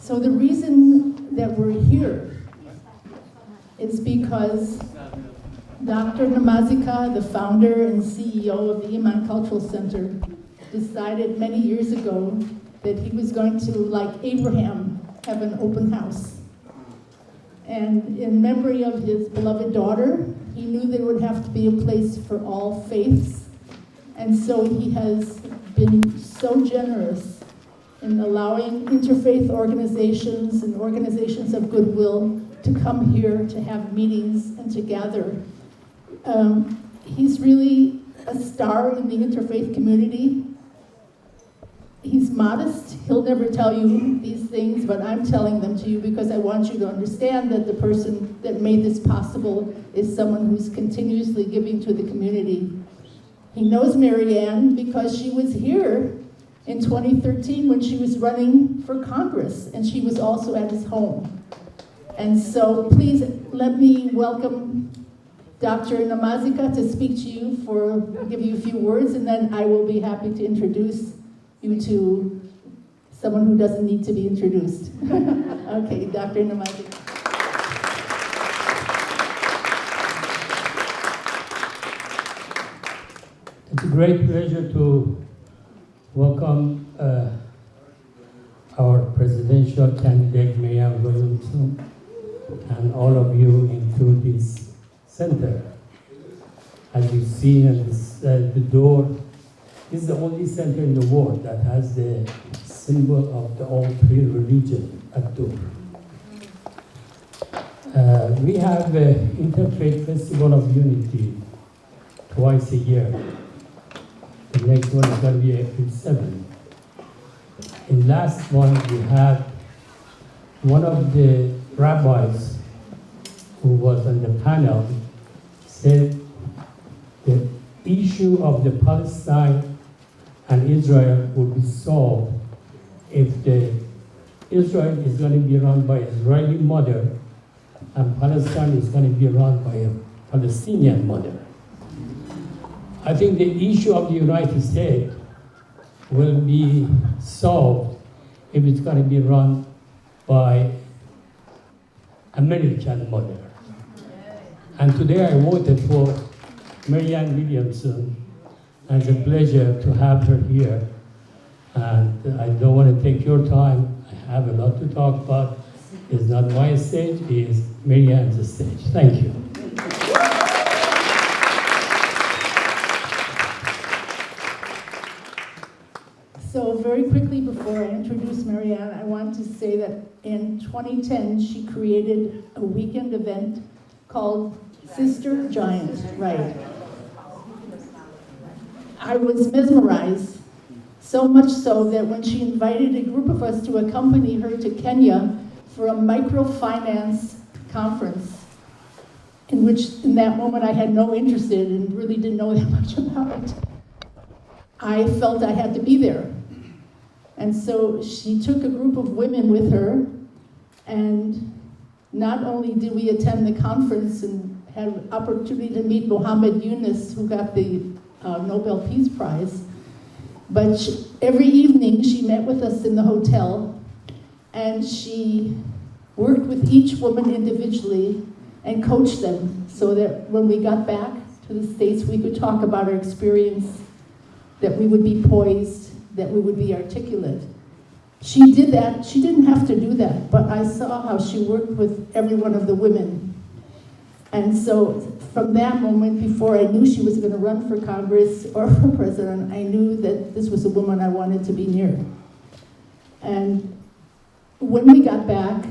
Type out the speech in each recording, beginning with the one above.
So the reason that we're here is because Dr. Namazikhah, the founder and CEO of the IMAN Cultural Center, decided many years ago that he was going to, like Abraham, have an open house. And in memory of his beloved daughter, he knew there would have to be a place for all faiths. And so he has been so generous in allowing interfaith organizations and organizations of goodwill to come here to have meetings and to gather. He's really a star in the interfaith community. He's modest. He'll never tell you these things, but I'm telling them to you because I want you to understand that the person that made this possible is someone who's continuously giving to the community. He knows Marianne because she was here in 2013 when she was running for Congress, and she was also at his home. And so please let me welcome Dr. Namazikhah to speak to you give you a few words, and then I will be happy to introduce you to someone who doesn't need to be introduced. Okay, Dr. Namazikhah. It's a great pleasure to welcome our presidential candidate, Marianne Williamson, and all of you into this center. As you see at the door, this is the only center in the world that has the symbol of all three religions at the door. We have the Interfaith Festival of Unity twice a year. The next one is going to be April 7th. In last one, we had one of the rabbis who was on the panel said the issue of the Palestine and Israel will be solved if Israel is going to be run by an Israeli mother and Palestine is going to be run by a Palestinian mother. I think the issue of the United States will be solved if it's going to be run by American mother. And today I voted for Marianne Williamson, and it's a pleasure to have her here. And I don't want to take your time. I have a lot to talk about. It's not my stage, it's Marianne's stage. Thank you. So very quickly before I introduce Marianne, I want to say that in 2010, she created a weekend event called Sister Giant, right? I was mesmerized, so much so that when she invited a group of us to accompany her to Kenya for a microfinance conference, in that moment I had no interest in and really didn't know that much about it, I felt I had to be there. And so she took a group of women with her, and not only did we attend the conference and had an opportunity to meet Muhammad Yunus, who got the Nobel Peace Prize, but every evening she met with us in the hotel, and she worked with each woman individually and coached them so that when we got back to the States, we could talk about our experience, that we would be poised, that we would be articulate. She did that. She didn't have to do that, but I saw how she worked with every one of the women. And so from that moment, before I knew she was going to run for Congress or for president, I knew that this was a woman I wanted to be near. And when we got back,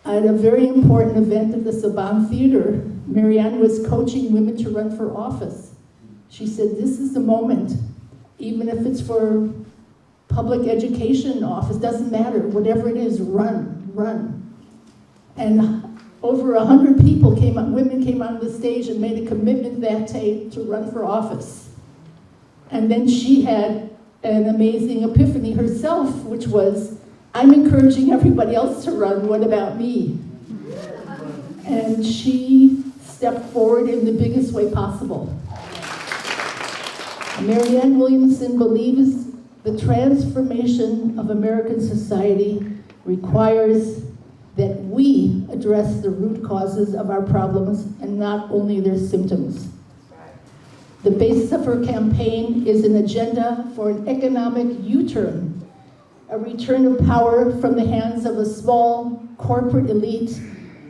at a very important event at the Saban Theater, Marianne was coaching women to run for office. She said, this is the moment. Even if it's for public education office, doesn't matter, whatever it is, run. And over 100 people women came on the stage and made a commitment that day to run for office. And then she had an amazing epiphany herself, which was, I'm encouraging everybody else to run, what about me? And she stepped forward in the biggest way possible. Marianne Williamson believes the transformation of American society requires that we address the root causes of our problems and not only their symptoms. The basis of her campaign is an agenda for an economic U-turn, a return of power from the hands of a small corporate elite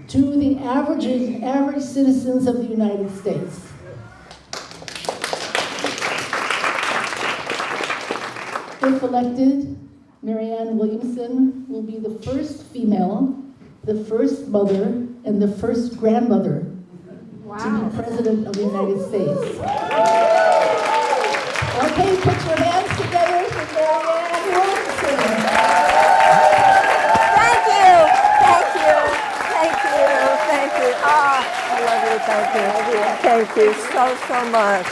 to the average citizens of the United States. If elected, Marianne Williamson will be the first female, the first mother, and the first grandmother to be President of the United States. Okay, put your hands together for Marianne Williamson. Thank you, thank you, thank you, thank you. Ah, I love you, thank you so much.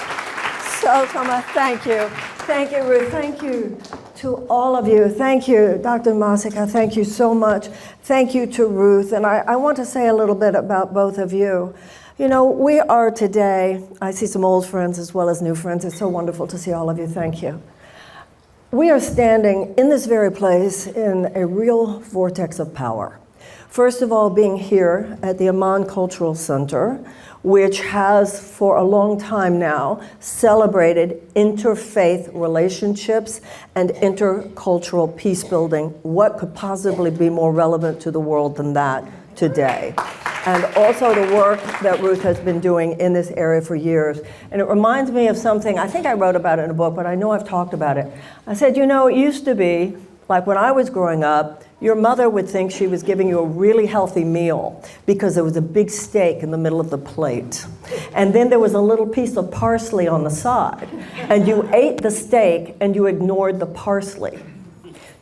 So much, thank you. Thank you, Ruth, thank you to all of you. Thank you, Dr. Namazikhah, thank you so much. Thank you to Ruth, and I want to say a little bit about both of you. You know, we are today, I see some old friends as well as new friends. It's so wonderful to see all of you. Thank you. We are standing in this very place in a real vortex of power. First of all, being here at the IMAN Cultural Center, which has for a long time now celebrated interfaith relationships and intercultural peace building. What could possibly be more relevant to the world than that today? And also the work that Ruth has been doing in this area for years. And it reminds me of something, I think I wrote about it in a book, but I know I've talked about it. I said, you know, it used to be, like when I was growing up, your mother would think she was giving you a really healthy meal because there was a big steak in the middle of the plate. And then there was a little piece of parsley on the side. And you ate the steak and you ignored the parsley.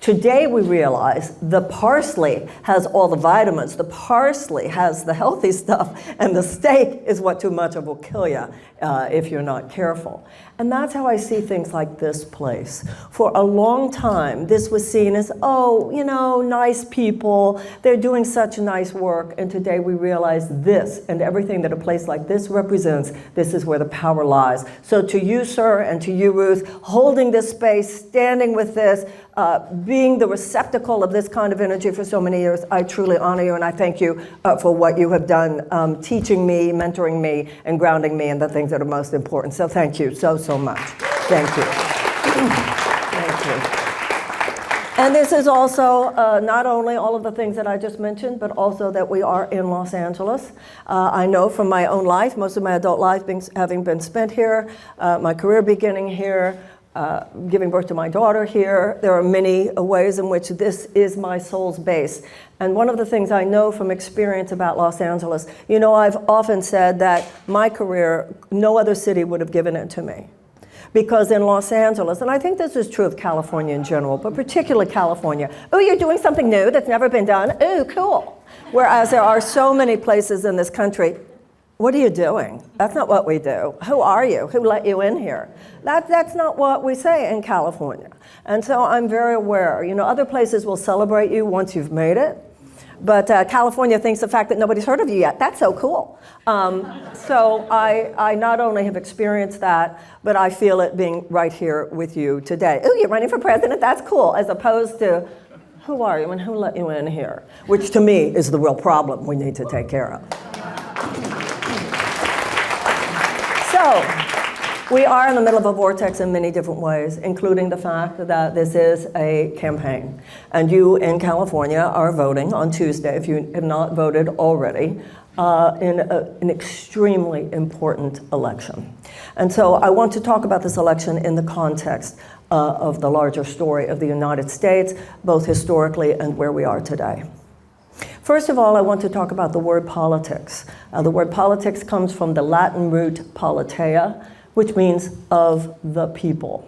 Today we realize the parsley has all the vitamins, the parsley has the healthy stuff, and the steak is what too much of will kill you if you're not careful. And that's how I see things like this place. For a long time, this was seen as, oh, you know, nice people, they're doing such nice work, and today we realize this and everything that a place like this represents, this is where the power lies. So to you, sir, and to you, Ruth, holding this space, standing with this, being the receptacle of this kind of energy for so many years, I truly honor you, and I thank you for what you have done, teaching me, mentoring me, and grounding me in the things that are most important. So thank you so much. Thank you. Thank you. And this is also not only all of the things that I just mentioned, but also that we are in Los Angeles. I know from my own life, most of my adult life having been spent here, my career beginning here, giving birth to my daughter here. There are many ways in which this is my soul's base. And one of the things I know from experience about Los Angeles, you know, I've often said that my career, no other city would have given it to me. Because in Los Angeles, and I think this is true of California in general, but particularly California, oh, you're doing something new that's never been done, ooh, cool. Whereas there are so many places in this country, what are you doing? That's not what we do. Who are you? Who let you in here? That's not what we say in California. And so I'm very aware. You know, other places will celebrate you once you've made it. But California thinks the fact that nobody's heard of you yet, that's so cool. So I not only have experienced that, but I feel it being right here with you today. Oh, you're running for president? That's cool. As opposed to, who are you and who let you in here? Which to me is the real problem we need to take care of. So, we are in the middle of a vortex in many different ways, including the fact that this is a campaign. And you in California are voting on Tuesday, if you have not voted already, in an extremely important election. And so I want to talk about this election in the context of the larger story of the United States, both historically and where we are today. First of all, I want to talk about the word politics. The word politics comes from the Latin root politea, which means of the people.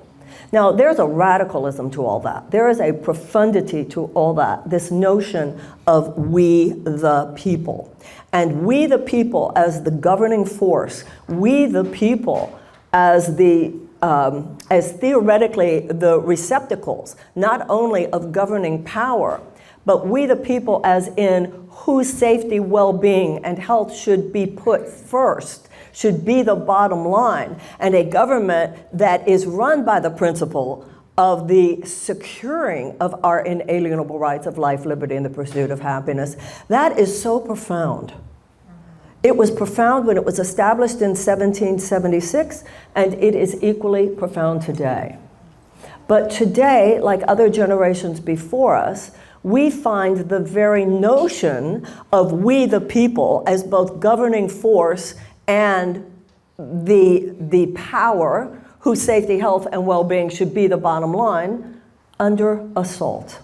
Now, there's a radicalism to all that. There is a profundity to all that, this notion of we the people. And we the people as the governing force, we the people as theoretically the receptacles, not only of governing power, but we the people as in whose safety, well-being, and health should be put first, should be the bottom line, and a government that is run by the principle of the securing of our inalienable rights of life, liberty, and the pursuit of happiness, that is so profound. It was profound when it was established in 1776, and it is equally profound today. But today, like other generations before us, we find the very notion of we the people as both governing force and the power whose safety, health, and well-being should be the bottom line under assault.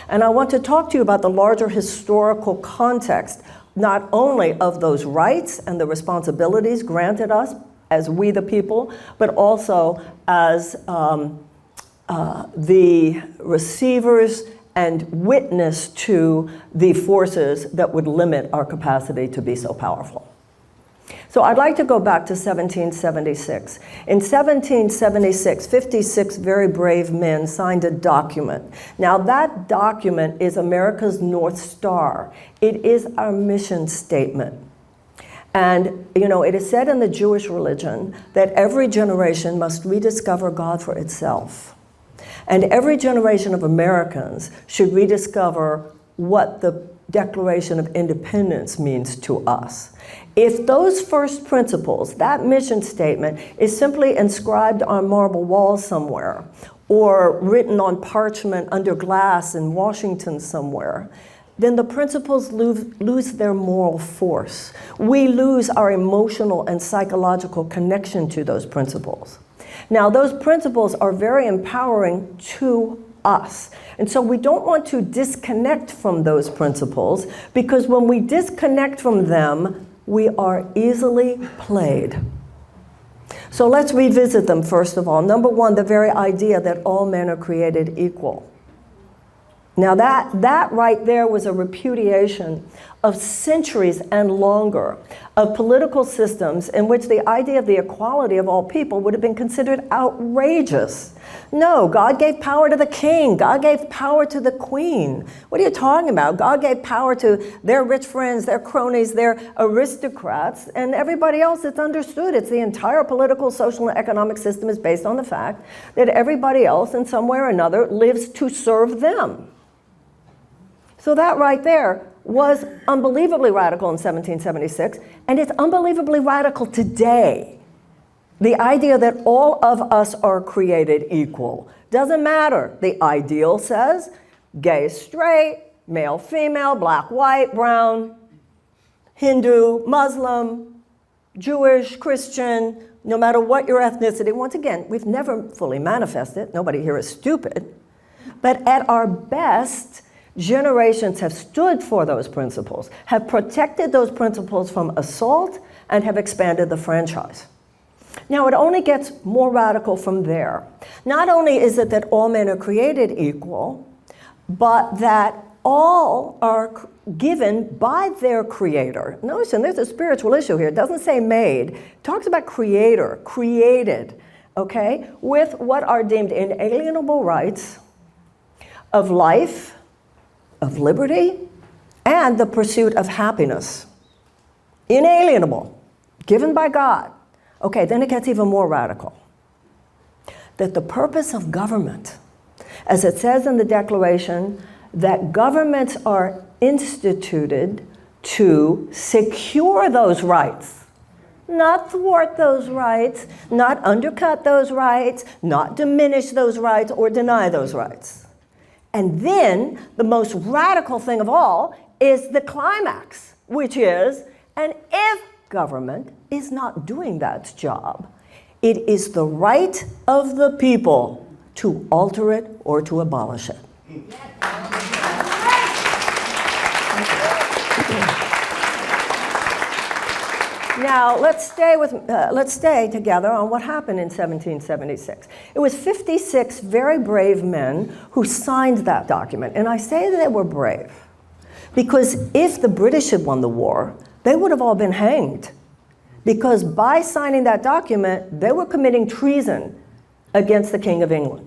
And I want to talk to you about the larger historical context, not only of those rights and the responsibilities granted us as we the people, but also as the receivers and witness to the forces that would limit our capacity to be so powerful. So I'd like to go back to 1776. In 1776, 56 very brave men signed a document. Now that document is America's North Star. It is our mission statement. And it is said in the Jewish religion that every generation must rediscover God for itself. And every generation of Americans should rediscover what the Declaration of Independence means to us. If those first principles, that mission statement, is simply inscribed on marble walls somewhere, or written on parchment under glass in Washington somewhere, then the principles lose their moral force. We lose our emotional and psychological connection to those principles. Now, those principles are very empowering to us. And so we don't want to disconnect from those principles, because when we disconnect from them, we are easily played. So let's revisit them first of all. Number one, the very idea that all men are created equal. Now that right there was a repudiation of centuries and longer of political systems in which the idea of the equality of all people would have been considered outrageous. No, God gave power to the king. God gave power to the queen. What are you talking about? God gave power to their rich friends, their cronies, their aristocrats, and everybody else. It's understood. It's the entire political, social, and economic system is based on the fact that everybody else in some way or another lives to serve them. So that right there was unbelievably radical in 1776, and it's unbelievably radical today. The idea that all of us are created equal. Doesn't matter. The ideal says gay, straight, male, female, black, white, brown, Hindu, Muslim, Jewish, Christian, no matter what your ethnicity. Once again, we've never fully manifested. Nobody here is stupid. But at our best, generations have stood for those principles, have protected those principles from assault, and have expanded the franchise. Now, it only gets more radical from there. Not only is it that all men are created equal, but that all are given by their creator. Notice, and there's a spiritual issue here. It doesn't say made. It talks about creator, created, okay, with what are deemed inalienable rights of life, of liberty, and the pursuit of happiness. Inalienable, given by God. Okay, then it gets even more radical. That the purpose of government, as it says in the Declaration, that governments are instituted to secure those rights, not thwart those rights, not undercut those rights, not diminish those rights or deny those rights. And then the most radical thing of all is the climax, which is, and if government is not doing that job, it is the right of the people to alter it or to abolish it. Now, let's stay together on what happened in 1776. It was 56 very brave men who signed that document. And I say that they were brave because if the British had won the war, they would have all been hanged. Because by signing that document, they were committing treason against the King of England.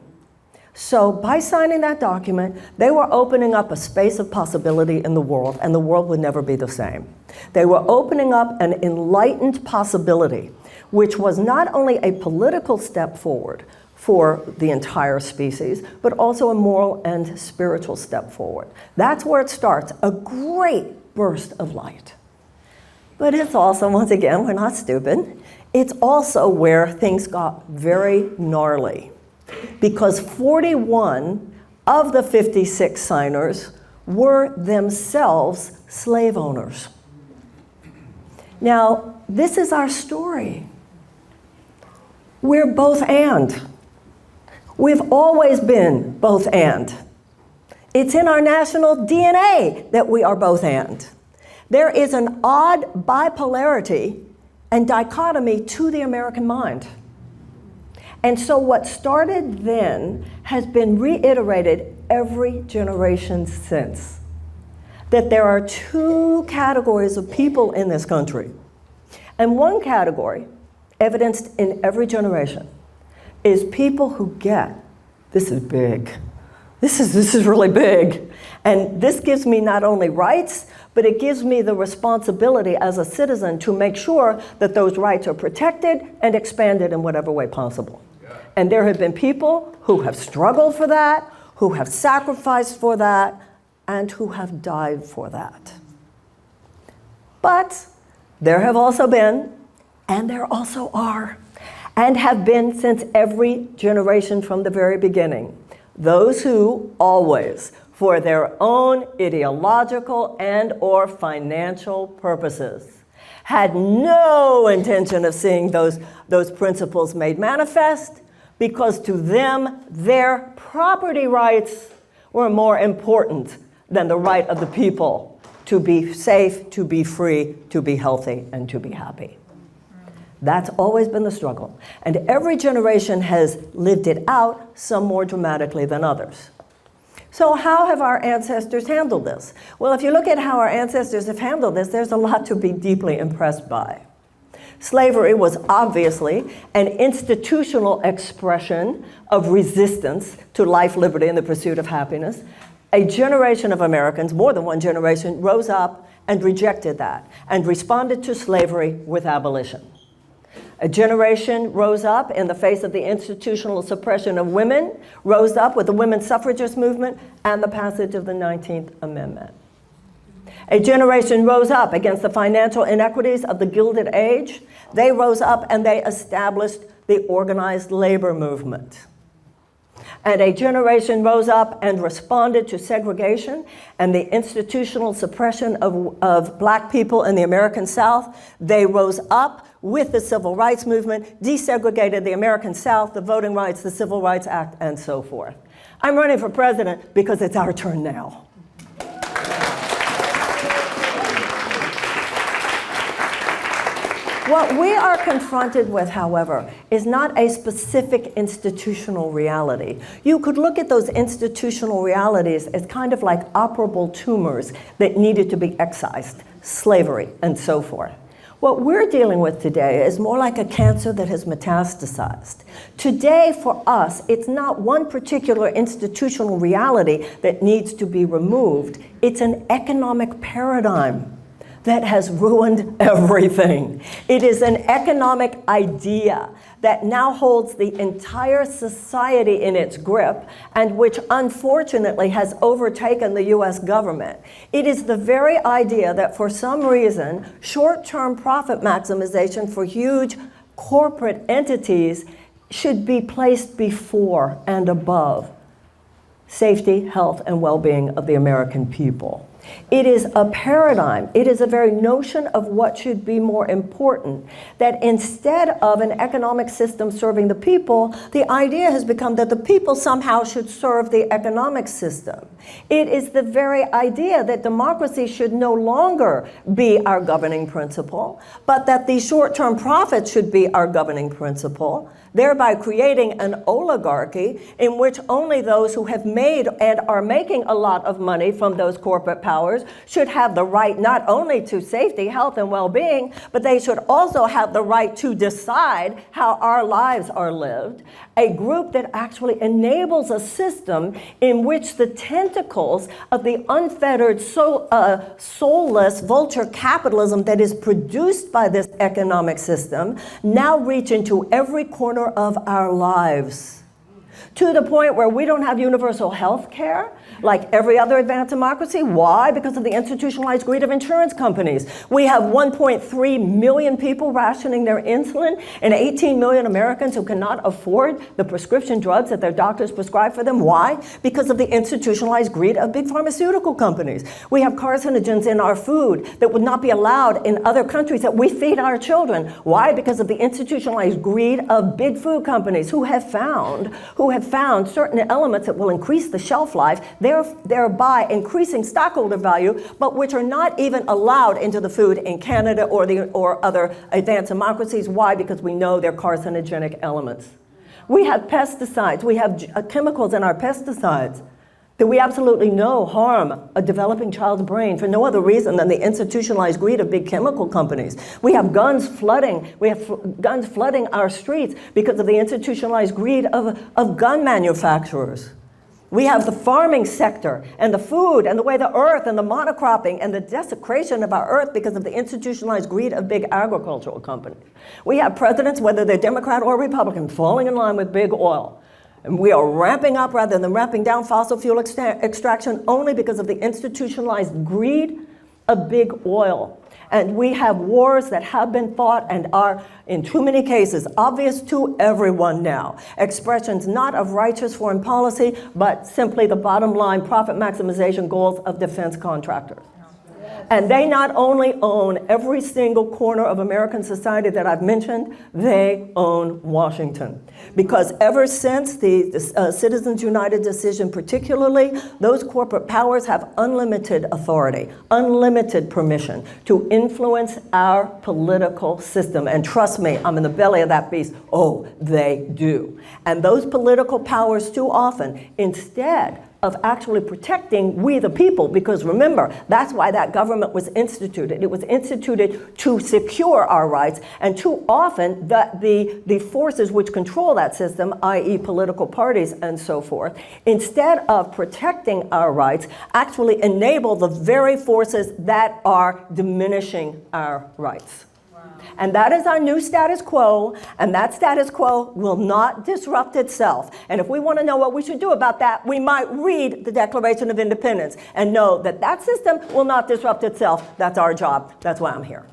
So by signing that document, they were opening up a space of possibility in the world, and the world would never be the same. They were opening up an enlightened possibility, which was not only a political step forward for the entire species, but also a moral and spiritual step forward. That's where it starts, a great burst of light. But it's also, once again, we're not stupid, it's also where things got very gnarly, because 41 of the 56 signers were themselves slave owners. Now, this is our story. We're both and. We've always been both and. It's in our national DNA that we are both and. There is an odd bipolarity and dichotomy to the American mind. And so what started then has been reiterated every generation since. That there are two categories of people in this country. And one category, evidenced in every generation, is people who get, this is big. This is really big. And this gives me not only rights, but it gives me the responsibility as a citizen to make sure that those rights are protected and expanded in whatever way possible. Yeah. And there have been people who have struggled for that, who have sacrificed for that, and who have died for that. But there have also been, and there also are, and have been since every generation from the very beginning, those who always, for their own ideological and or financial purposes, had no intention of seeing those principles made manifest, because to them, their property rights were more important than the right of the people to be safe, to be free, to be healthy, and to be happy. That's always been the struggle. And every generation has lived it out, some more dramatically than others. So how have our ancestors handled this? Well, if you look at how our ancestors have handled this, there's a lot to be deeply impressed by. Slavery was obviously an institutional expression of resistance to life, liberty, and the pursuit of happiness. A generation of Americans, more than one generation, rose up and rejected that and responded to slavery with abolition. A generation rose up in the face of the institutional suppression of women, rose up with the women's suffragist movement and the passage of the 19th Amendment. A generation rose up against the financial inequities of the Gilded Age. They rose up and they established the organized labor movement. And a generation rose up and responded to segregation and the institutional suppression of black people in the American South. They rose up with the Civil Rights Movement, desegregated the American South, the Voting Rights, the Civil Rights Act, and so forth. I'm running for president because it's our turn now. What we are confronted with, however, is not a specific institutional reality. You could look at those institutional realities as kind of like operable tumors that needed to be excised, slavery, and so forth. What we're dealing with today is more like a cancer that has metastasized. Today, for us, it's not one particular institutional reality that needs to be removed. It's an economic paradigm that has ruined everything. It is an economic idea that now holds the entire society in its grip and which unfortunately has overtaken the US government. It is the very idea that for some reason, short-term profit maximization for huge corporate entities should be placed before and above safety, health, and well-being of the American people. It is a paradigm. It is a very notion of what should be more important, that instead of an economic system serving the people, the idea has become that the people somehow should serve the economic system. It is the very idea that democracy should no longer be our governing principle, but that the short-term profits should be our governing principle, thereby creating an oligarchy in which only those who have made and are making a lot of money from those corporate powers should have the right not only to safety, health, and well-being, but they should also have the right to decide how our lives are lived. A group that actually enables a system in which the tentacles of the unfettered, soulless vulture capitalism that is produced by this economic system now reach into every corner of our lives. to the point where we don't have universal health care like every other advanced democracy. Why? Because of the institutionalized greed of insurance companies. We have 1.3 million people rationing their insulin and 18 million Americans who cannot afford the prescription drugs that their doctors prescribe for them. Why? Because of the institutionalized greed of big pharmaceutical companies. We have carcinogens in our food that would not be allowed in other countries that we feed our children. Why? Because of the institutionalized greed of big food companies who have found certain elements that will increase the shelf life, thereby increasing stockholder value, but which are not even allowed into the food in Canada or other advanced democracies. Why? Because we know they're carcinogenic elements. We have pesticides. We have chemicals in our pesticides that we absolutely know harm a developing child's brain for no other reason than the institutionalized greed of big chemical companies. We have guns flooding. We have guns flooding our streets because of the institutionalized greed of gun manufacturers. We have the farming sector and the food and the way the earth and the monocropping and the desecration of our earth because of the institutionalized greed of big agricultural companies. We have presidents, whether they're Democrat or Republican, falling in line with big oil. And we are ramping up rather than ramping down fossil fuel extraction only because of the institutionalized greed of big oil. And we have wars that have been fought and are, in too many cases, obvious to everyone now. Expressions not of righteous foreign policy, but simply the bottom line profit maximization goals of defense contractors. And they not only own every single corner of American society that I've mentioned, they own Washington. Because ever since the Citizens United decision particularly, those corporate powers have unlimited authority, unlimited permission to influence our political system. And trust me, I'm in the belly of that beast. Oh, they do. And those political powers too often, instead of actually protecting we the people, because remember, that's why that government was instituted. It was instituted to secure our rights, and too often the forces which control that system, i.e. political parties and so forth, instead of protecting our rights, actually enable the very forces that are diminishing our rights. And that is our new status quo, and that status quo will not disrupt itself. And if we want to know what we should do about that, we might read the Declaration of Independence and know that that system will not disrupt itself. That's our job. That's why I'm here.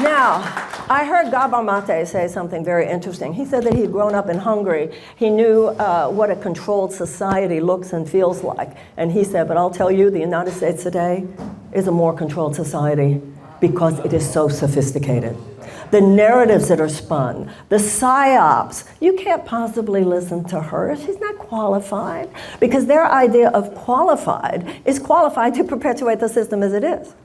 Now, I heard Gabor Mate say something very interesting. He said that he had grown up in Hungary. He knew what a controlled society looks and feels like. And he said, but I'll tell you, the United States today is a more controlled society because it is so sophisticated. The narratives that are spun, the psyops, you can't possibly listen to her. She's not qualified. Because their idea of qualified is qualified to perpetuate the system as it is.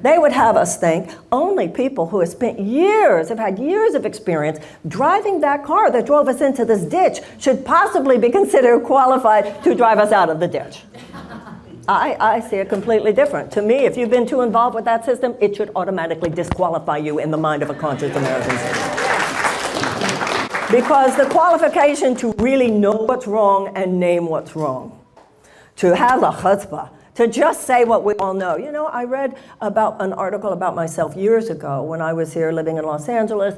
They would have us think only people who have spent years, have had years of experience driving that car that drove us into this ditch should possibly be considered qualified to drive us out of the ditch. I see it completely different. To me, if you've been too involved with that system, it should automatically disqualify you in the mind of a conscious American citizen. Because the qualification to really know what's wrong and name what's wrong, to have the chutzpah, to just say what we all know. You know, I read about an article about myself years ago when I was here living in Los Angeles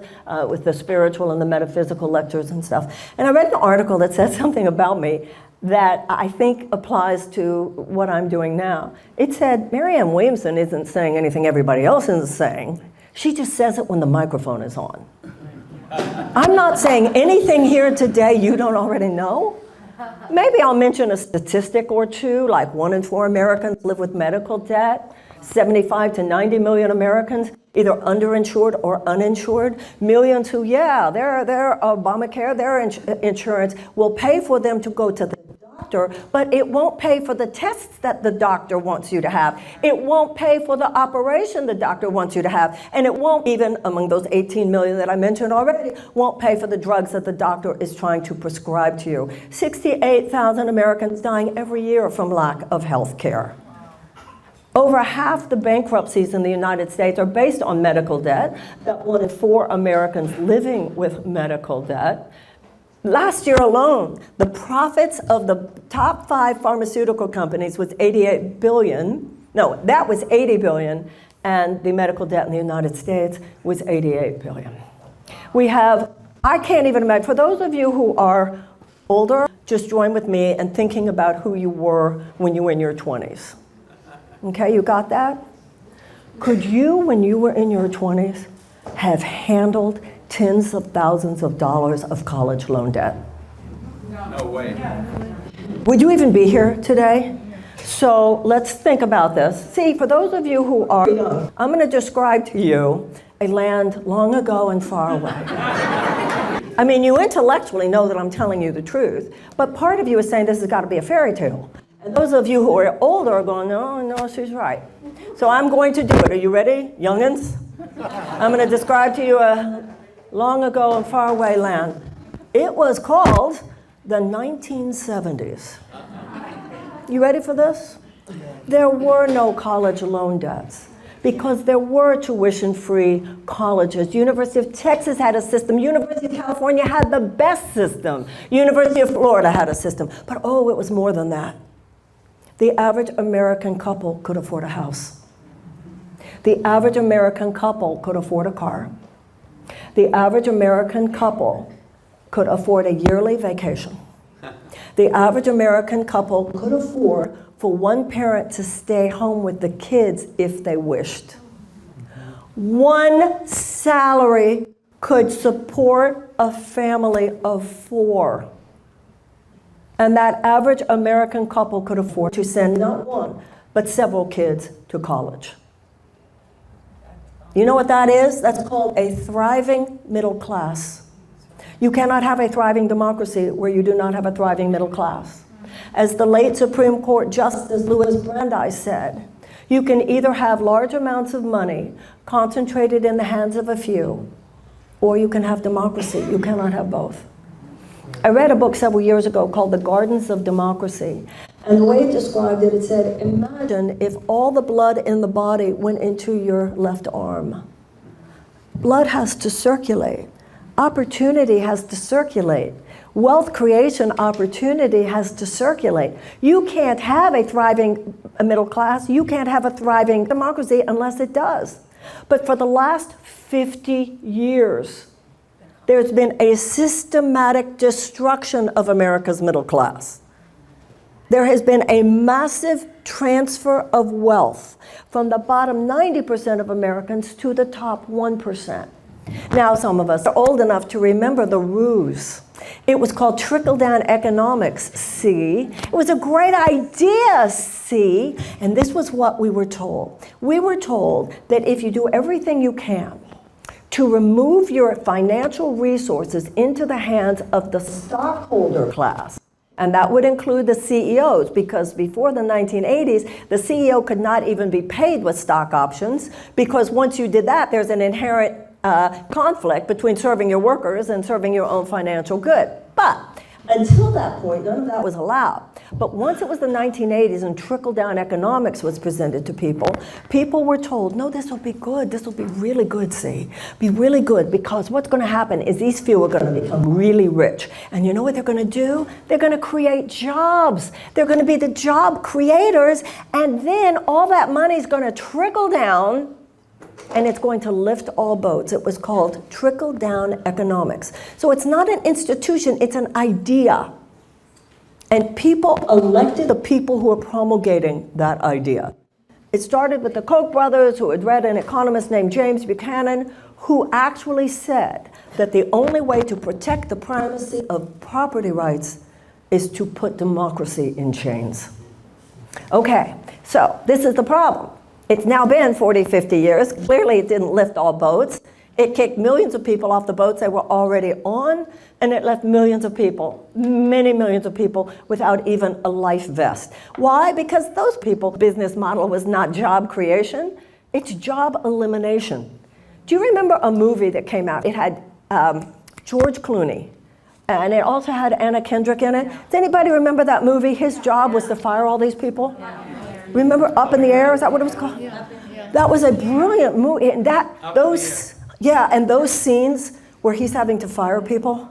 with the spiritual and the metaphysical lectures and stuff. And I read an article that said something about me that I think applies to what I'm doing now. It said, Marianne Williamson isn't saying anything everybody else is saying. She just says it when the microphone is on. I'm not saying anything here today you don't already know. Maybe I'll mention a statistic or two, like 1 in 4 Americans live with medical debt, 75 to 90 million Americans either underinsured or uninsured, millions who, yeah, their Obamacare, their insurance will pay for them to go to the doctor, but it won't pay for the tests that the doctor wants you to have. It won't pay for the operation the doctor wants you to have. And it won't even, among those 18 million that I mentioned already, won't pay for the drugs that the doctor is trying to prescribe to you. 68,000 Americans dying every year from lack of health care. Over half the bankruptcies in the United States are based on medical debt. That 1 in 4 Americans living with medical debt. Last year alone, the profits of the top 5 pharmaceutical companies was 88 billion. No, that was 80 billion. and the medical debt in the United States was 88 billion. We have, I can't even imagine, for those of you who are older, just join with me in thinking about who you were when you were in your 20s. Okay, you got that? Could you, when you were in your 20s, have handled tens of thousands of dollars of college loan debt? No way. Would you even be here today? So let's think about this. See, for those of you who are young, I'm going to describe to you a land long ago and far away. I mean, you intellectually know that I'm telling you the truth, but part of you is saying this has got to be a fairy tale. And those of you who are older are going, no, she's right. So I'm going to do it. Are you ready, youngins? I'm going to describe to you a long ago and far away land. It was called the 1970s. You ready for this? There were no college loan debts because there were tuition-free colleges. University of Texas had a system. University of California had the best system. University of Florida had a system. But it was more than that. The average American couple could afford a house. The average American couple could afford a car. The average American couple could afford a yearly vacation. The average American couple could afford for one parent to stay home with the kids if they wished. One salary could support a family of 4. And that average American couple could afford to send not one, but several kids to college. You know what that is? That's called a thriving middle class. You cannot have a thriving democracy where you do not have a thriving middle class. As the late Supreme Court Justice Louis Brandeis said, you can either have large amounts of money concentrated in the hands of a few, or you can have democracy. You cannot have both. I read a book several years ago called The Gardens of Democracy. And the way it described it, it said, imagine if all the blood in the body went into your left arm. Blood has to circulate. Opportunity has to circulate. Wealth creation opportunity has to circulate. You can't have a thriving middle class. You can't have a thriving democracy unless it does. But for the last 50 years, there's been a systematic destruction of America's middle class. There has been a massive transfer of wealth from the bottom 90% of Americans to the top 1%. Now, some of us are old enough to remember the ruse. It was called trickle-down economics, see? It was a great idea, see? And this was what we were told. We were told that if you do everything you can to remove your financial resources into the hands of the stockholder class, and that would include the CEOs, because before the 1980s, the CEO could not even be paid with stock options, because once you did that, there's an inherent conflict between serving your workers and serving your own financial good. But until that point, none of that was allowed. But once it was the 1980s and trickle-down economics was presented to people, people were told, no, this will be good. This will be really good, see? Be really good, because what's going to happen is these few are going to become really rich. And you know what they're going to do? They're going to create jobs. They're going to be the job creators. And then all that money is going to trickle down, and it's going to lift all boats. It was called trickle-down economics. So it's not an institution, it's an idea. And people elected the people who are promulgating that idea. It started with the Koch brothers, who had read an economist named James Buchanan, who actually said that the only way to protect the primacy of property rights is to put democracy in chains. Okay, so this is the problem. It's now been 40, 50 years. Clearly, it didn't lift all boats. It kicked millions of people off the boats they were already on, and it left millions of people, many millions of people, without even a life vest. Why? Because those people's business model was not job creation, it's job elimination. Do you remember a movie that came out? It had George Clooney, and it also had Anna Kendrick in it. Does anybody remember that movie? His job was to fire all these people. Remember Up in the Air? Is that what it was called? Yeah. That was a brilliant movie. And those scenes where he's having to fire people,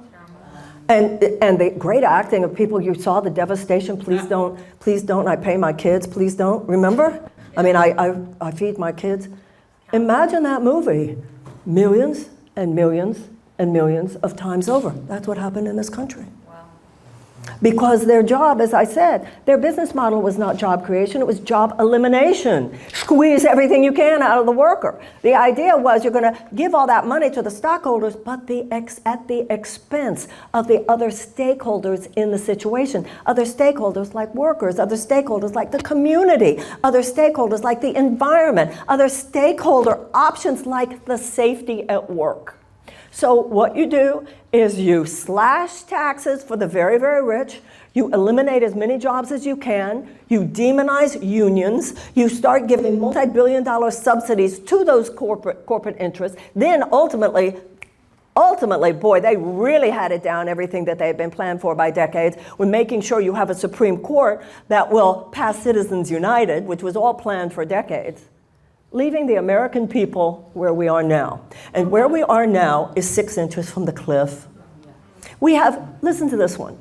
and the great acting of people. You saw the devastation. Please don't. I pay my kids. Please don't. Remember? I mean, I feed my kids. Imagine that movie millions and millions and millions of times over. That's what happened in this country. Because their job, as I said, their business model was not job creation, it was job elimination. Squeeze everything you can out of the worker. The idea was you're going to give all that money to the stockholders, but at the expense of the other stakeholders in the situation. Other stakeholders like workers, other stakeholders like the community, other stakeholders like the environment, other stakeholder options like the safety at work. So what you do is you slash taxes for the very, very rich, you eliminate as many jobs as you can, you demonize unions, you start giving multi-billion-dollar subsidies to those corporate interests, then ultimately, boy, they really had it down, everything that they had been planned for by decades, with making sure you have a Supreme Court that will pass Citizens United, which was all planned for decades. Leaving the American people where we are now. And where we are now is 6 inches from the cliff. We have, listen to this one.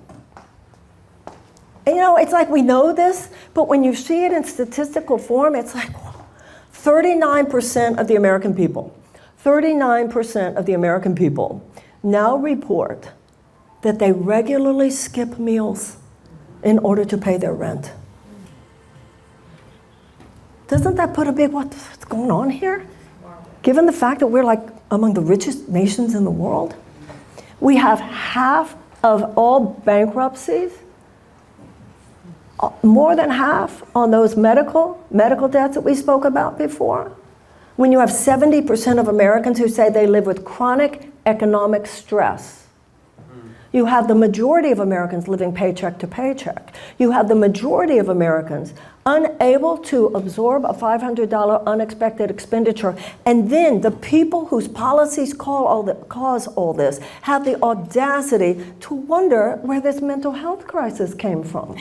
And you know, it's like we know this, but when you see it in statistical form, it's like 39% of the American people, 39% of the American people now report that they regularly skip meals in order to pay their rent. Doesn't that put a big, what's going on here? Given the fact that we're like among the richest nations in the world, we have half of all bankruptcies, more than half on those medical debts that we spoke about before. When you have 70% of Americans who say they live with chronic economic stress. You have the majority of Americans living paycheck to paycheck. You have the majority of Americans unable to absorb a $500 unexpected expenditure. And then the people whose policies cause all this have the audacity to wonder where this mental health crisis came from.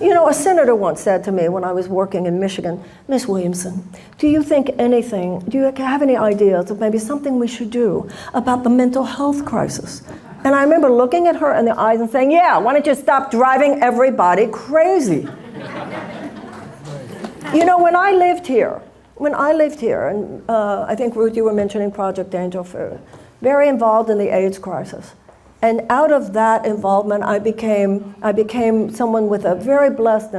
You know, a senator once said to me when I was working in Michigan, Ms. Williamson, do you have any ideas of maybe something we should do about the mental health crisis? And I remember looking at her in the eyes and saying, yeah, why don't you stop driving everybody crazy? You know, when I lived here, and I think, Ruth, you were mentioning Project Angel Food, very involved in the AIDS crisis. And out of that involvement, I became someone with a very blessed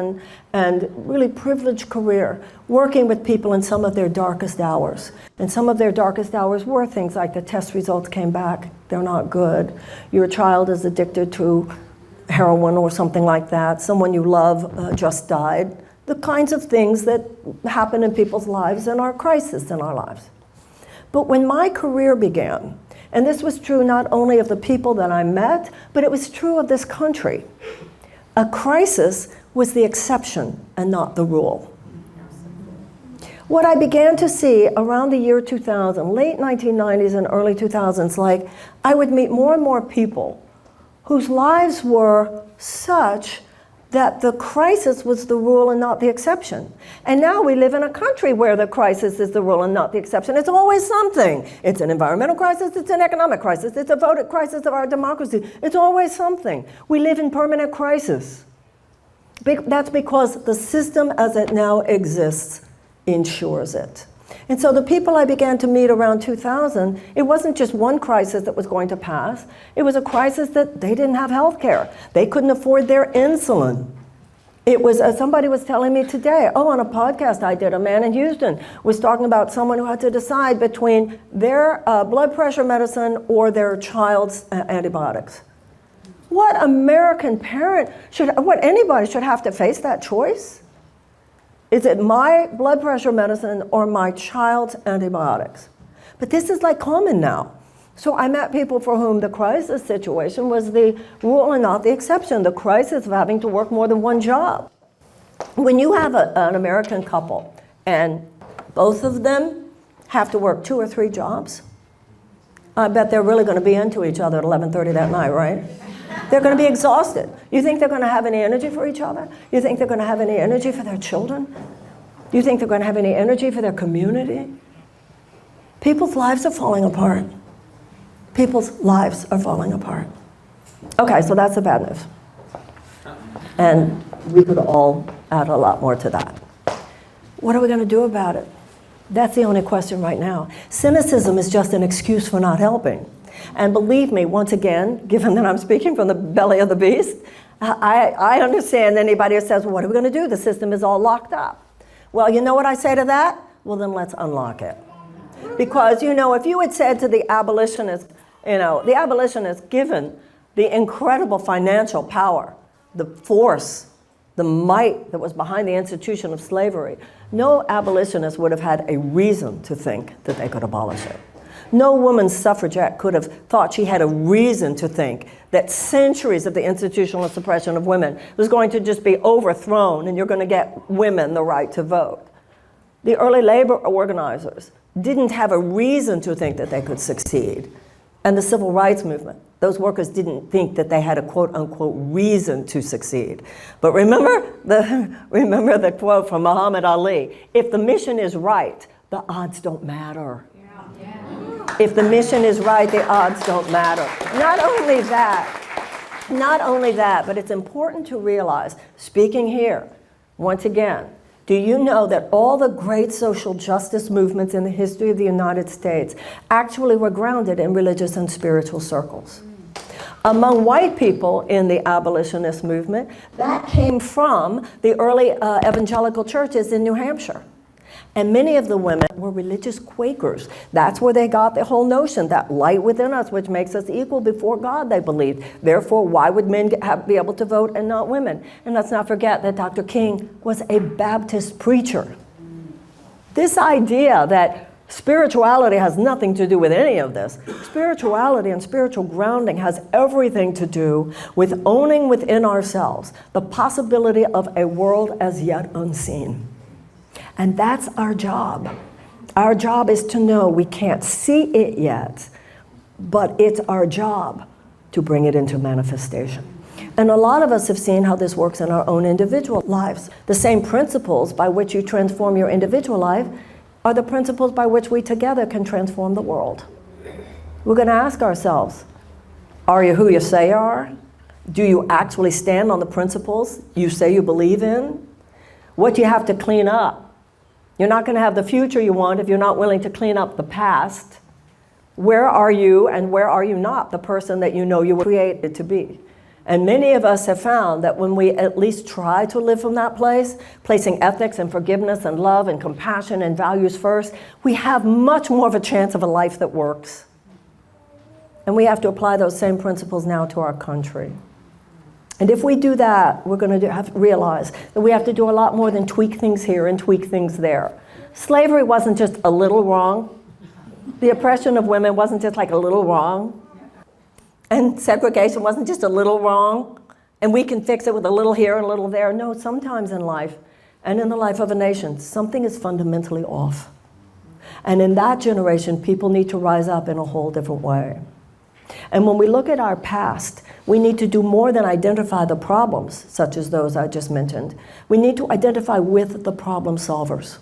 and really privileged career, working with people in some of their darkest hours. And some of their darkest hours were things like the test results came back, they're not good. Your child is addicted to heroin or something like that. Someone you love just died. The kinds of things that happen in people's lives and are crises in our lives. But when my career began, and this was true not only of the people that I met, but it was true of this country. A crisis was the exception and not the rule. What I began to see around the year 2000, late 1990s and early 2000s, like I would meet more and more people whose lives were such that the crisis was the rule and not the exception. And now we live in a country where the crisis is the rule and not the exception. It's always something. It's an environmental crisis, it's an economic crisis, it's a vote crisis of our democracy. It's always something. We live in permanent crisis. That's because the system as it now exists ensures it. And so the people I began to meet around 2000, it wasn't just one crisis that was going to pass. It was a crisis that they didn't have health care. They couldn't afford their insulin. It was, somebody was telling me today, on a podcast I did, a man in Houston was talking about someone who had to decide between their blood pressure medicine or their child's antibiotics. What American parent anybody should have to face that choice? Is it my blood pressure medicine or my child's antibiotics? But this is like common now. So I met people for whom the crisis situation was the rule and not the exception, the crisis of having to work more than one job. When you have an American couple and both of them have to work 2 or 3 jobs, I bet they're really going to be into each other at 11:30 that night, right? They're going to be exhausted. You think they're going to have any energy for each other? You think they're going to have any energy for their children? You think they're going to have any energy for their community? People's lives are falling apart. People's lives are falling apart. Okay, so that's the bad news. And we could all add a lot more to that. What are we going to do about it? That's the only question right now. Cynicism is just an excuse for not helping. And believe me, once again, given that I'm speaking from the belly of the beast, I understand anybody who says, well, what are we going to do? The system is all locked up. Well, you know what I say to that? Well, then let's unlock it. Because, if you had said to the abolitionists, the abolitionists, given the incredible financial power, the force, the might that was behind the institution of slavery, no abolitionist would have had a reason to think that they could abolish it. No woman suffragette could have thought she had a reason to think that centuries of the institutional suppression of women was going to just be overthrown and you're going to get women the right to vote. The early labor organizers didn't have a reason to think that they could succeed. And the civil rights movement, those workers didn't think that they had a quote unquote reason to succeed. But remember the quote from Muhammad Ali, if the mission is right, the odds don't matter. If the mission is right, the odds don't matter. Not only that, but it's important to realize, speaking here, once again, do you know that all the great social justice movements in the history of the United States actually were grounded in religious and spiritual circles? Among white people in the abolitionist movement, that came from the early evangelical churches in New Hampshire. And many of the women were religious Quakers. That's where they got the whole notion, that light within us, which makes us equal before God, they believed. Therefore, why would men be able to vote and not women? And let's not forget that Dr. King was a Baptist preacher. This idea that spirituality has nothing to do with any of this. Spirituality and spiritual grounding has everything to do with owning within ourselves the possibility of a world as yet unseen. And that's our job. Our job is to know we can't see it yet, but it's our job to bring it into manifestation. And a lot of us have seen how this works in our own individual lives. The same principles by which you transform your individual life are the principles by which we together can transform the world. We're going to ask ourselves, are you who you say you are? Do you actually stand on the principles you say you believe in? What do you have to clean up? You're not going to have the future you want if you're not willing to clean up the past. Where are you and where are you not the person that you know you were created to be? And many of us have found that when we at least try to live from that place, placing ethics and forgiveness and love and compassion and values first, we have much more of a chance of a life that works. And we have to apply those same principles now to our country. And if we do that, we're going to have to realize that we have to do a lot more than tweak things here and tweak things there. Slavery wasn't just a little wrong. The oppression of women wasn't just like a little wrong. And segregation wasn't just a little wrong. And we can fix it with a little here and a little there. No, sometimes in life, and in the life of a nation, something is fundamentally off. And in that generation, people need to rise up in a whole different way. And when we look at our past, we need to do more than identify the problems, such as those I just mentioned. We need to identify with the problem solvers.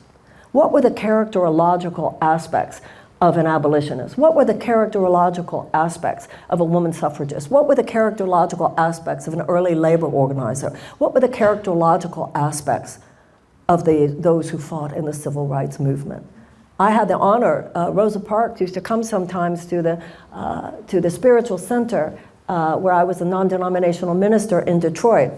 What were the characterological aspects of an abolitionist? What were the characterological aspects of a woman suffragist? What were the characterological aspects of an early labor organizer? What were the characterological aspects of those who fought in the civil rights movement? I had the honor, Rosa Parks used to come sometimes to the Spiritual Center where I was a non-denominational minister in Detroit.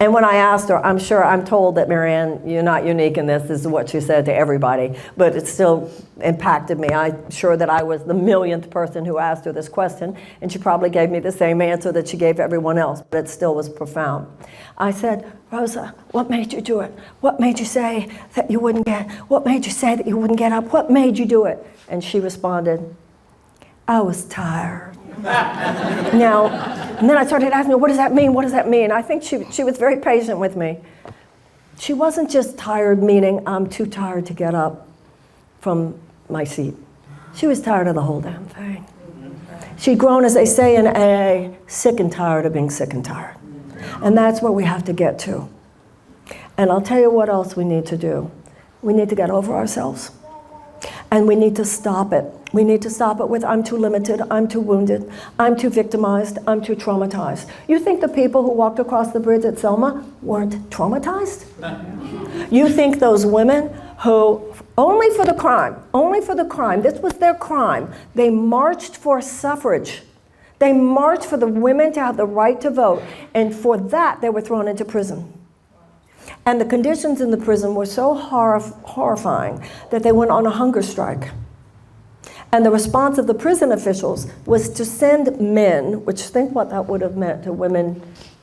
And when I asked her, I'm told that Marianne, you're not unique in this is what she said to everybody, but it still impacted me. I'm sure that I was the millionth person who asked her this question, and she probably gave me the same answer that she gave everyone else, but it still was profound. I said, Rosa, what made you do it? What made you say that you wouldn't get, what made you say that you wouldn't get up? What made you do it? And she responded, I was tired. Now, and then I started asking her, what does that mean? What does that mean? I think she was very patient with me. She wasn't just tired, meaning I'm too tired to get up from my seat. She was tired of the whole damn thing. She'd grown, as they say in AA, sick and tired of being sick and tired. And that's where we have to get to. And I'll tell you what else we need to do. We need to get over ourselves. And we need to stop it. We need to stop it with, I'm too limited, I'm too wounded, I'm too victimized, I'm too traumatized. You think the people who walked across the bridge at Selma weren't traumatized? You think those women who, only for the crime, this was their crime, they marched for suffrage. They marched for the women to have the right to vote, and for that they were thrown into prison. And the conditions in the prison were so horrifying that they went on a hunger strike. And the response of the prison officials was to send men, which think what that would have meant to women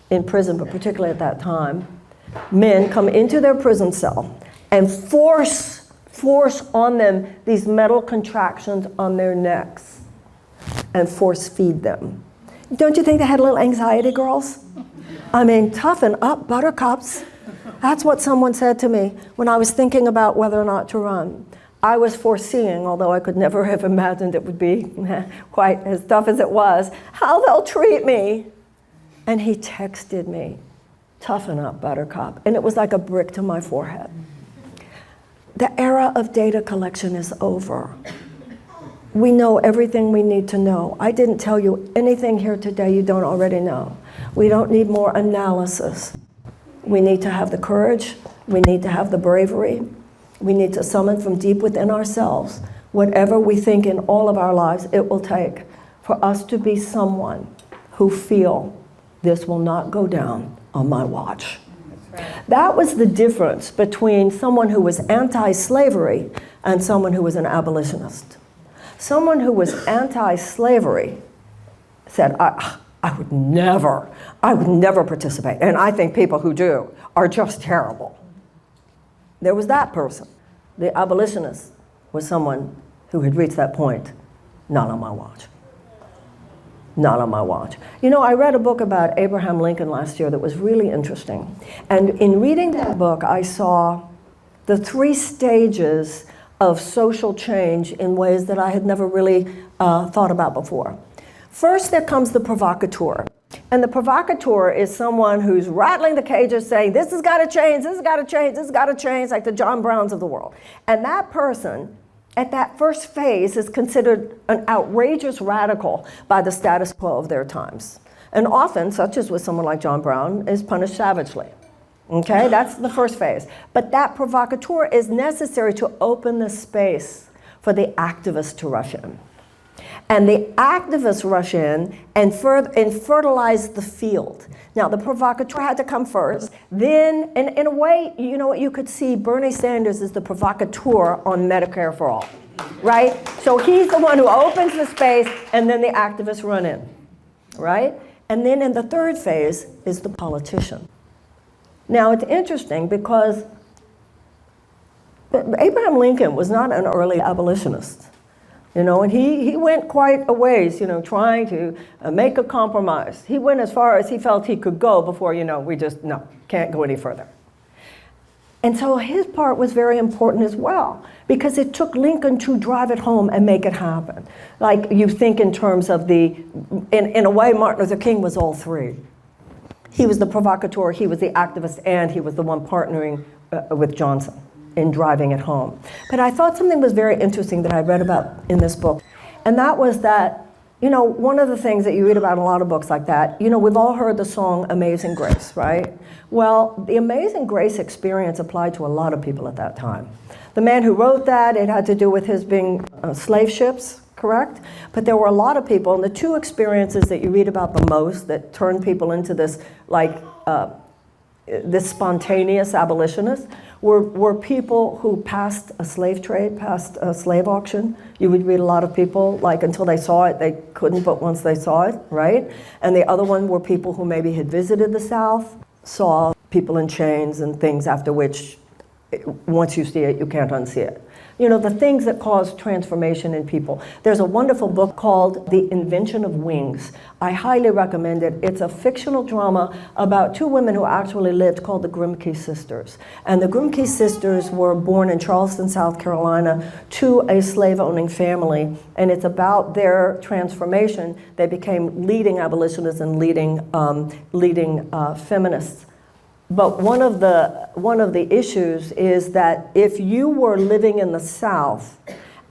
in prison, but particularly at that time, men come into their prison cell and force on them these metal contractions on their necks and force feed them. Don't you think they had a little anxiety, girls? I mean, toughen up, buttercups. That's what someone said to me when I was thinking about whether or not to run. I was foreseeing, although I could never have imagined it would be quite as tough as it was, how they'll treat me. And he texted me, toughen up, buttercup. And it was like a brick to my forehead. The era of data collection is over. We know everything we need to know. I didn't tell you anything here today you don't already know. We don't need more analysis. We need to have the courage. We need to have the bravery. We need to summon from deep within ourselves whatever we think in all of our lives it will take for us to be someone who feel this will not go down on my watch. That was the difference between someone who was anti-slavery and someone who was an abolitionist. Someone who was anti-slavery said, I would never participate. And I think people who do are just terrible. There was that person. The abolitionist was someone who had reached that point. Not on my watch. Not on my watch. You know, I read a book about Abraham Lincoln last year that was really interesting. And in reading that book, I saw the 3 stages of social change in ways that I had never really thought about before. First, there comes the provocateur. And the provocateur is someone who's rattling the cages saying, this has got to change, this has got to change, this has got to change, like the John Browns of the world. And that person, at that first phase, is considered an outrageous radical by the status quo of their times. And often, such as with someone like John Brown, is punished savagely. Okay, that's the first phase. But that provocateur is necessary to open the space for the activists to rush in. And the activists rush in and fertilize the field. Now, the provocateur had to come first. Then, in a way, you know what, you could see Bernie Sanders is the provocateur on Medicare for all, right? So he's the one who opens the space, and then the activists run in, right? And then in the third phase is the politician. Now, it's interesting because Abraham Lincoln was not an early abolitionist. You know, and he went quite a ways, you know, trying to make a compromise. He went as far as he felt he could go before, you know, we just, no, can't go any further. And so his part was very important as well, because it took Lincoln to drive it home and make it happen. Like you think in terms of in a way, Martin Luther King was all 3. He was the provocateur, he was the activist, and he was the one partnering with Johnson in driving it home. But I thought something was very interesting that I read about in this book. And that was that, you know, one of the things that you read about in a lot of books like that, you know, we've all heard the song Amazing Grace, right? Well, the Amazing Grace experience applied to a lot of people at that time. The man who wrote that, it had to do with his being slave ships, correct? But there were a lot of people, and the 2 experiences that you read about the most that turned people into this, like, this spontaneous abolitionist were people who passed a slave trade, passed a slave auction. You would read a lot of people, like until they saw it, they couldn't, but once they saw it, right? And the other one were people who maybe had visited the South, saw people in chains and things after which, once you see it, you can't unsee it. You know, the things that cause transformation in people. There's a wonderful book called The Invention of Wings. I highly recommend it. It's a fictional drama about 2 women who actually lived called the Grimke Sisters. And the Grimke Sisters were born in Charleston, South Carolina, to a slave-owning family. And it's about their transformation. They became leading abolitionists and leading feminists. But one of the issues is that if you were living in the South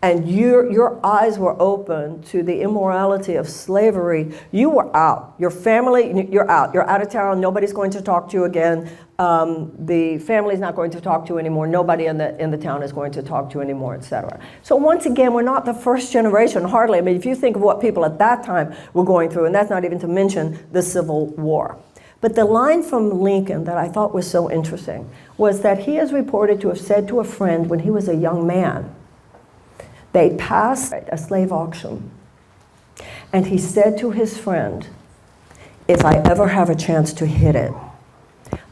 and your eyes were open to the immorality of slavery, you were out. Your family, you're out. You're out of town. Nobody's going to talk to you again. The family's not going to talk to you anymore. Nobody in the town is going to talk to you anymore, et cetera. So once again, we're not the first generation, hardly. I mean, if you think of what people at that time were going through, and that's not even to mention the Civil War. But the line from Lincoln that I thought was so interesting was that he is reported to have said to a friend when he was a young man, they passed a slave auction, and he said to his friend, if I ever have a chance to hit it,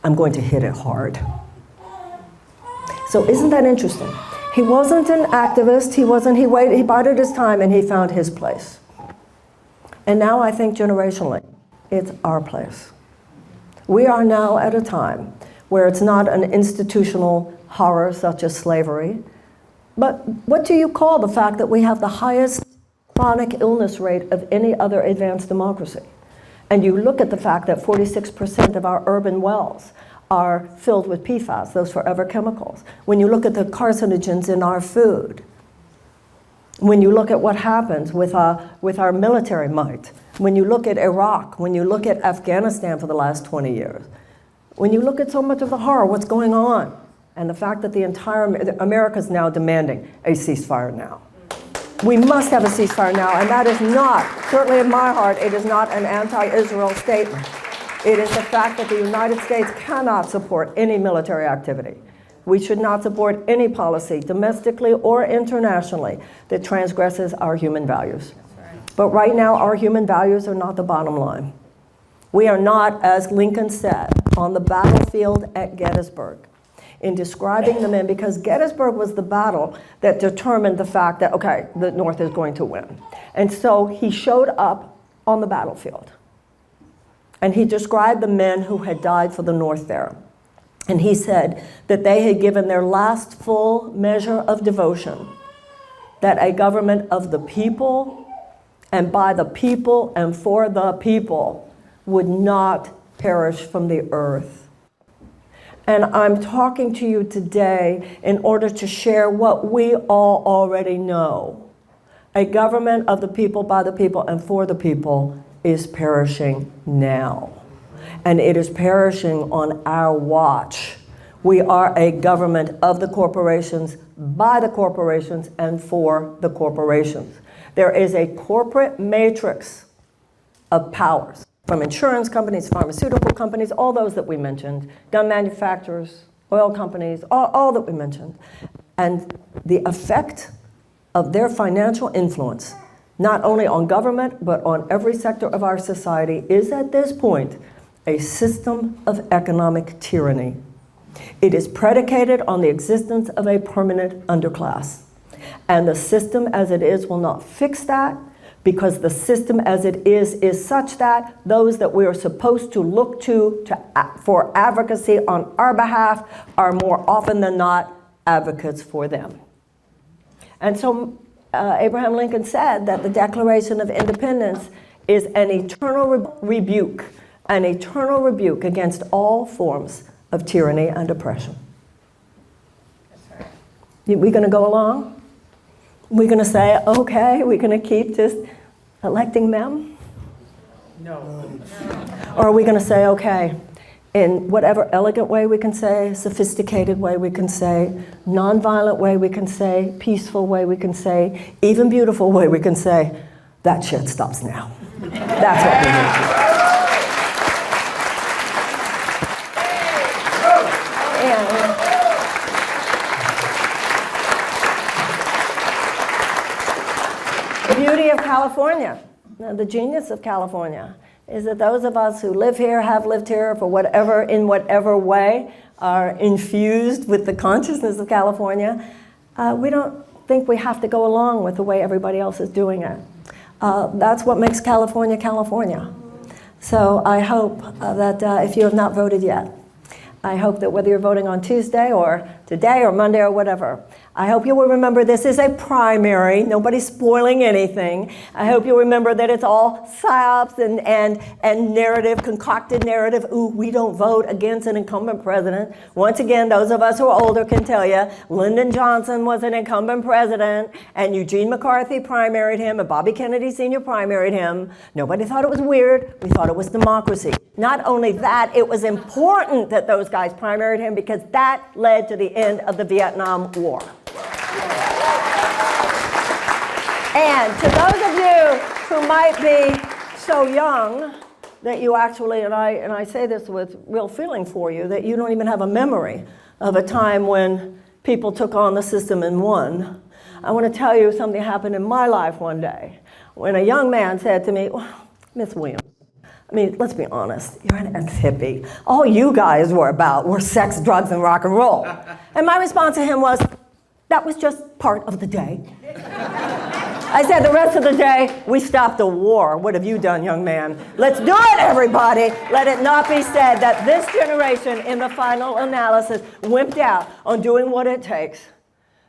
I'm going to hit it hard. So isn't that interesting? He wasn't an activist, he bided his time and he found his place. And now I think generationally, it's our place. We are now at a time where it's not an institutional horror such as slavery, but what do you call the fact that we have the highest chronic illness rate of any other advanced democracy? And you look at the fact that 46% of our urban wells are filled with PFAS, those forever chemicals. When you look at the carcinogens in our food, when you look at what happens with our military might, when you look at Iraq, when you look at Afghanistan for the last 20 years, when you look at so much of the horror, what's going on, and the fact that the entire America is now demanding a ceasefire now. We must have a ceasefire now, and that is not, certainly in my heart, it is not an anti-Israel statement. It is the fact that the United States cannot support any military activity. We should not support any policy, domestically or internationally, that transgresses our human values. But right now, our human values are not the bottom line. We are not, as Lincoln said, on the battlefield at Gettysburg, in describing the men, because Gettysburg was the battle that determined the fact that, okay, the North is going to win. And so he showed up on the battlefield. And he described the men who had died for the North there. And he said that they had given their last full measure of devotion, that a government of the people and by the people and for the people would not perish from the earth. And I'm talking to you today in order to share what we all already know. A government of the people, by the people, and for the people is perishing now. And it is perishing on our watch. We are a government of the corporations, by the corporations, and for the corporations. There is a corporate matrix of powers, from insurance companies, pharmaceutical companies, all those that we mentioned, gun manufacturers, oil companies, all that we mentioned. And the effect of their financial influence, not only on government, but on every sector of our society, is at this point a system of economic tyranny. It is predicated on the existence of a permanent underclass. And the system as it is will not fix that, because the system as it is such that those that we are supposed to look to for advocacy on our behalf are more often than not advocates for them. And so Abraham Lincoln said that the Declaration of Independence is an eternal rebuke against all forms of tyranny and oppression. That's right. We going to go along? We're going to say, okay, we're going to keep just electing them? No. Or are we going to say, okay, in whatever elegant way we can say, sophisticated way we can say, nonviolent way we can say, peaceful way we can say, even beautiful way we can say, that shit stops now. That's what we need. The beauty of California, the genius of California, is that those of us who live here, have lived here for in whatever way, are infused with the consciousness of California, we don't think we have to go along with the way everybody else is doing it. That's what makes California, California. So I hope that if you have not voted yet, I hope that whether you're voting on Tuesday or today or Monday or whatever, I hope you will remember this is a primary. Nobody's spoiling anything. I hope you'll remember that it's all psyops and narrative, concocted narrative. Ooh, we don't vote against an incumbent president. Once again, those of us who are older can tell you, Lyndon Johnson was an incumbent president, and Eugene McCarthy primaried him, and Bobby Kennedy Sr. primaried him. Nobody thought it was weird. We thought it was democracy. Not only that, it was important that those guys primaried him because that led to the end of the Vietnam War. And to those of you who might be so young that you actually, and I say this with real feeling for you, that you don't even have a memory of a time when people took on the system and won. I want to tell you something happened in my life one day when a young man said to me, well, Miss Williams, I mean, let's be honest, you're an ex-hippie. All you guys were about were sex, drugs, and rock and roll. And my response to him was, that was just part of the day. I said, the rest of the day, we stopped the war. What have you done, young man? Let's do it, everybody. Let it not be said that this generation, in the final analysis, wimped out on doing what it takes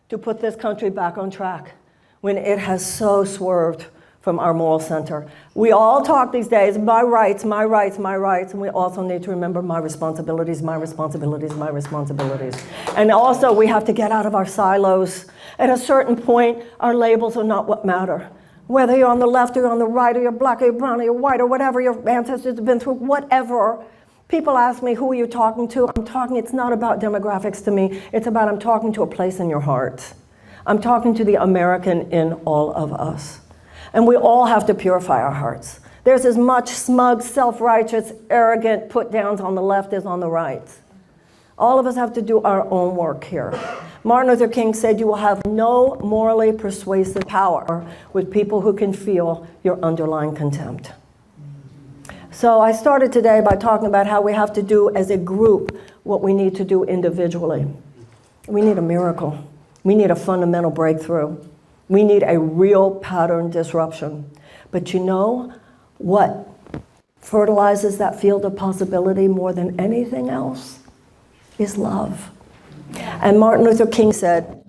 to put this country back on track when it has so swerved from our moral center. We all talk these days, my rights, my rights, my rights, and we also need to remember my responsibilities, my responsibilities, my responsibilities. And also we have to get out of our silos. At a certain point, our labels are not what matter. Whether you're on the left or you're on the right, or you're black or you're brown or you're white, or whatever your ancestors have been through, whatever. People ask me, who are you talking to? It's not about demographics to me. It's about I'm talking to a place in your heart. I'm talking to the American in all of us. And we all have to purify our hearts. There's as much smug, self-righteous, arrogant put-downs on the left as on the right. All of us have to do our own work here. Martin Luther King said you will have no morally persuasive power with people who can feel your underlying contempt. So I started today by talking about how we have to do as a group what we need to do individually. We need a miracle. We need a fundamental breakthrough. We need a real pattern disruption. But you know what fertilizes that field of possibility more than anything else? Is love. And Martin Luther King said,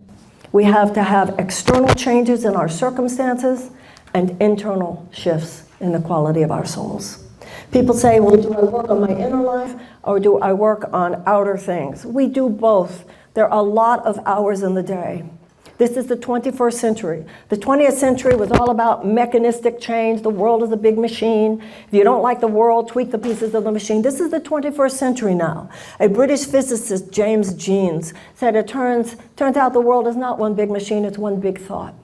we have to have external changes in our circumstances and internal shifts in the quality of our souls. People say, well, do I work on my inner life or do I work on outer things? We do both. There are a lot of hours in the day. This is the 21st century. The 20th century was all about mechanistic change. The world is a big machine. If you don't like the world, tweak the pieces of the machine. This is the 21st century now. A British physicist, James Jeans, said it turns out the world is not one big machine, it's one big thought.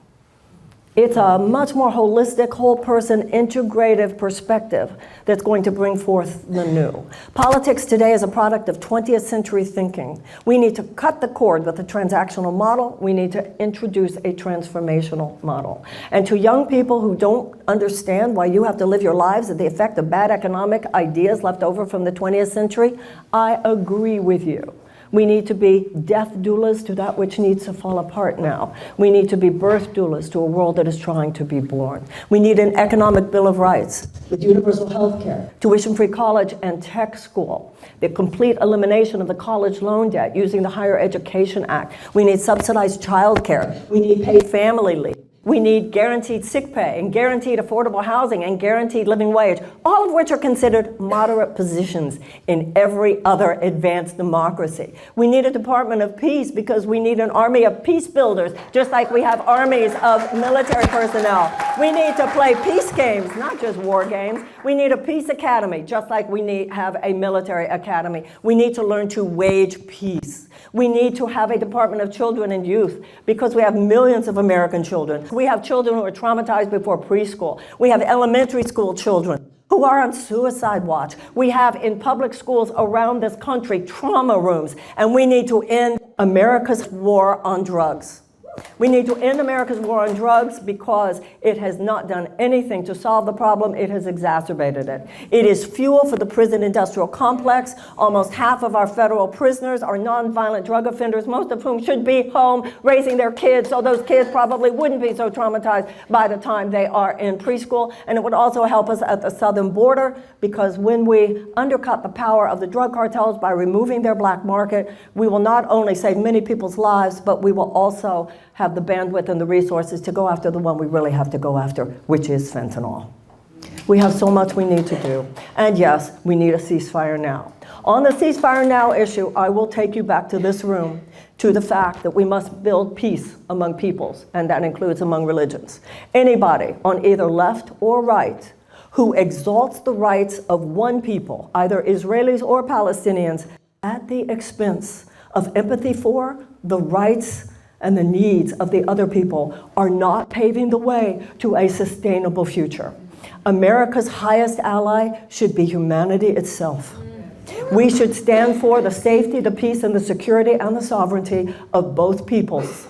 It's a much more holistic, whole person, integrative perspective that's going to bring forth the new. Politics today is a product of 20th century thinking. We need to cut the cord with the transactional model. We need to introduce a transformational model. And to young people who don't understand why you have to live your lives at the effect of bad economic ideas left over from the 20th century, I agree with you. We need to be death doulas to that which needs to fall apart now. We need to be birth doulas to a world that is trying to be born. We need an economic bill of rights with universal health care, tuition-free college and tech school, the complete elimination of the college loan debt using the Higher Education Act. We need subsidized child care. We need paid family leave. We need guaranteed sick pay and guaranteed affordable housing and guaranteed living wage, all of which are considered moderate positions in every other advanced democracy. We need a Department of Peace because we need an army of peace builders, just like we have armies of military personnel. We need to play peace games, not just war games. We need a peace academy, just like we have a military academy. We need to learn to wage peace. We need to have a Department of Children and Youth because we have millions of American children. We have children who are traumatized before preschool. We have elementary school children who are on suicide watch. We have in public schools around this country trauma rooms, and we need to end America's war on drugs. We need to end America's war on drugs because it has not done anything to solve the problem. It has exacerbated it. It is fuel for the prison industrial complex. Almost half of our federal prisoners are nonviolent drug offenders, most of whom should be home raising their kids, so those kids probably wouldn't be so traumatized by the time they are in preschool. And it would also help us at the southern border, because when we undercut the power of the drug cartels by removing their black market, we will not only save many people's lives, but we will also have the bandwidth and the resources to go after the one we really have to go after, which is fentanyl. We have so much we need to do. And yes, we need a ceasefire now. On the ceasefire now issue, I will take you back to this room, to the fact that we must build peace among peoples, and that includes among religions. Anybody on either left or right who exalts the rights of one people, either Israelis or Palestinians, at the expense of empathy for the rights and the needs of the other people, are not paving the way to a sustainable future. America's highest ally should be humanity itself. We should stand for the safety, the peace, and the security and the sovereignty of both peoples.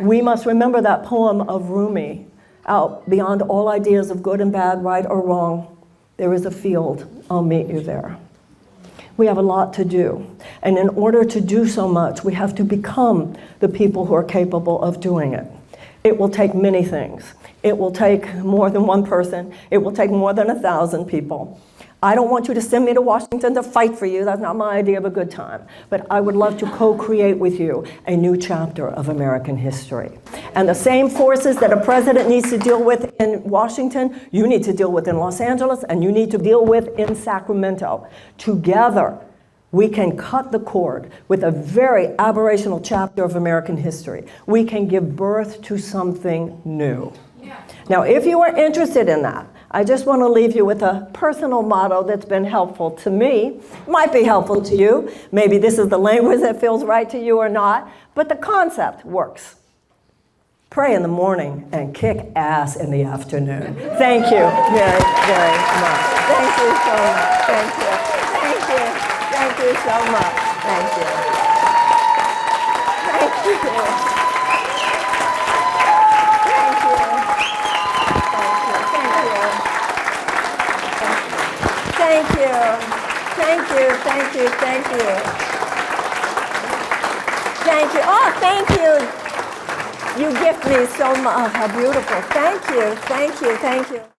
We must remember that poem of Rumi, out beyond all ideas of good and bad, right or wrong, there is a field, I'll meet you there. We have a lot to do. And in order to do so much, we have to become the people who are capable of doing it. It will take many things. It will take more than one person. It will take more than 1,000 people. I don't want you to send me to Washington to fight for you. That's not my idea of a good time. But I would love to co-create with you a new chapter of American history. And the same forces that a president needs to deal with in Washington, you need to deal with in Los Angeles, and you need to deal with in Sacramento. Together, we can cut the cord with a very aberrational chapter of American history. We can give birth to something new. Now, if you are interested in that, I just want to leave you with a personal motto that's been helpful to me. Might be helpful to you. Maybe this is the language that feels right to you or not, but the concept works. Pray in the morning and kick ass in the afternoon. Thank you very, very much. Thank you so much. Thank you. Thank you. Thank you so much. Thank you. Thank you. Thank you, thank you, thank you, thank you. Thank you, oh, thank you. You gift me so much, oh, how beautiful. Thank you, thank you, thank you.